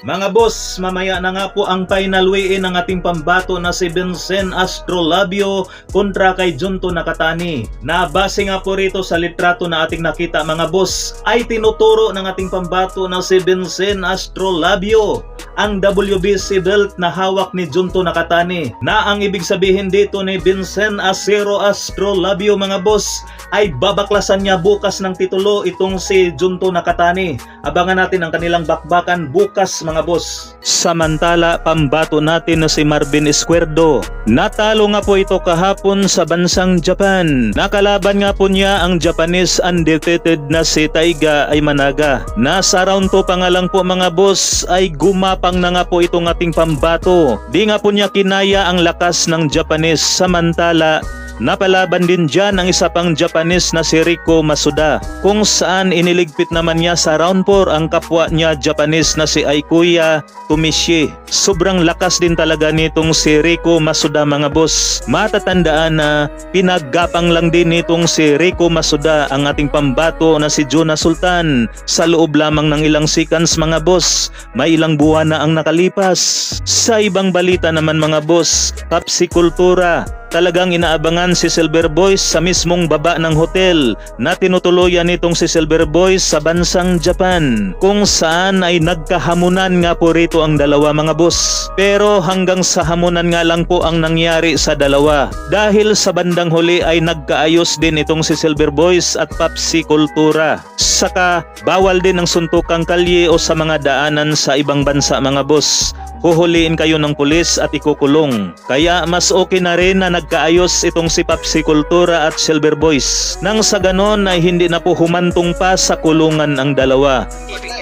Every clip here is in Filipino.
Mga boss, mamaya na nga po ang final weigh-in ng ating pambato na si Vincent Astrolabio kontra kay Junto Nakatani. Na base nga po rito sa litrato na ating nakita mga boss, ay tinuturo ng ating pambato na si Vincent Astrolabio ang WBC belt na hawak ni Junto Nakatani. Na ang ibig sabihin dito ni Vincent Astrolabio mga boss ay babaklasan niya bukas ng titulo itong si Junto Nakatani. Abangan natin ang kanilang bakbakan bukas mga boss. Samantala, pambato natin na si Marvin Izquierdo. Natalo nga po ito kahapon sa bansang Japan. Nakalaban nga po niya ang Japanese undefeated na si Taiga Aimanaga. Nasa round 2 pa nga lang po mga boss ay gumapang na nga po itong ating pambato. Di nga po niya kinaya ang lakas ng Japanese. Samantala, napalaban din dyan ang isa pang Japanese na si Rico Masuda, kung saan iniligpit naman niya sa round 4 ang kapwa niya Japanese na si Aikuya Tomishi. Sobrang lakas din talaga nitong si Rico Masuda mga boss. Matatandaan na pinaggapang lang din nitong si Rico Masuda ang ating pambato na si Jonas Sultan sa loob lamang ng ilang seconds mga boss. May ilang buwan na ang nakalipas. Sa ibang balita naman mga boss, Papsikultura. Talagang inaabangan si Silver Boys sa mismong baba ng hotel na tinutuluyan nitong si Silver Boys sa bansang Japan, kung saan ay nagkahamunan nga po rito ang dalawa mga boss. Pero hanggang sa hamunan nga lang po ang nangyari sa dalawa, dahil sa bandang huli ay nagkaayos din itong si Silver Boys at Papsikultura. Saka bawal din ang suntukang kalye o sa mga daanan sa ibang bansa mga boss. Huhuliin kayo ng pulis at ikukulong. Kaya mas okay na rin na nagkaayos itong si Papsikultura at Silver Boys. Nang sa ganon ay hindi na po humantong pa sa kulungan ang dalawa. Hindi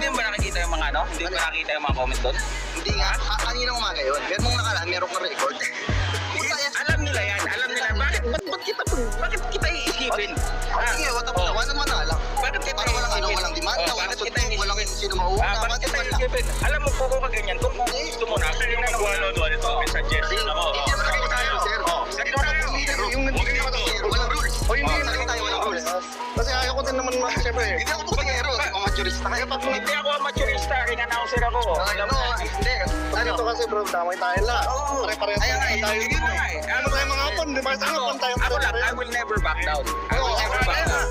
ba nakikita yung mga ano? Hindi ba nakikita yung mga comment doon? Hindi nga, kanina umaga yun. Meron mong nakaraan, meron kang record. Alam nila yan, alam nila. Bakit kita iisipin? Sige, wala naman na lang. Bakit kita Parang walang demanda, walang suntok, walang sino mauuna. Bakit kita iisipin? Alam mo, kung ka ganyan, kung gusto mo na, kasi yung nagwalo-walo ito, may suggestion ako. Hindi naman kami tayo, sir. Yung nandito naman tayo, walang rules. O hindi naman tayo, walang rules. Kasi ayaw ko din naman, siyempre. Hindi ako bukingero, amateurista kayo. Hindi ako amateurista, ring announcer ako. Hindi. Dito kasi bro, damay tayo lang. Pare-parehas Ayan nga, tayo. hindi na nga eh. Ano tayo mga hapon, di ba? Sa hapon tayo. Ako lang, I will never back down. I will never back down.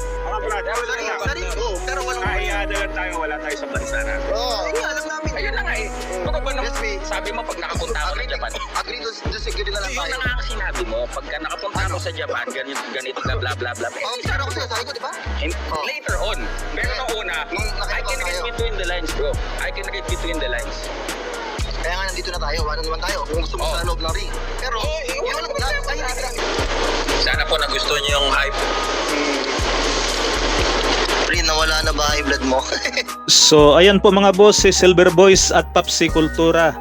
Pero walang Kahiyada lang tayo, wala tayo sa bansa na. Hindi, alam namin. Ayun na nga eh. Baka ba nung sabi mo pag nakapunta ako ng Japan? Agree to security na lang Yun tayo. na nga ang sinabi mo, pagka nakapunta ako sa Japan, ganito, bla bla bla bla. Oo, sir, ako sinasabi ko, di ba? Later on, pero nung una, I can read between the lines bro. I can read between the lines. Kaya nga nandito na tayo, wala naman tayo. Kung gusto mo sa loob ng ring. Pero, yun lang, Sana po nagustuhan niyo yung hype. Rin, nawala na ba high blood mo? So ayan po mga boss, si Silver Boys at Papsikultura.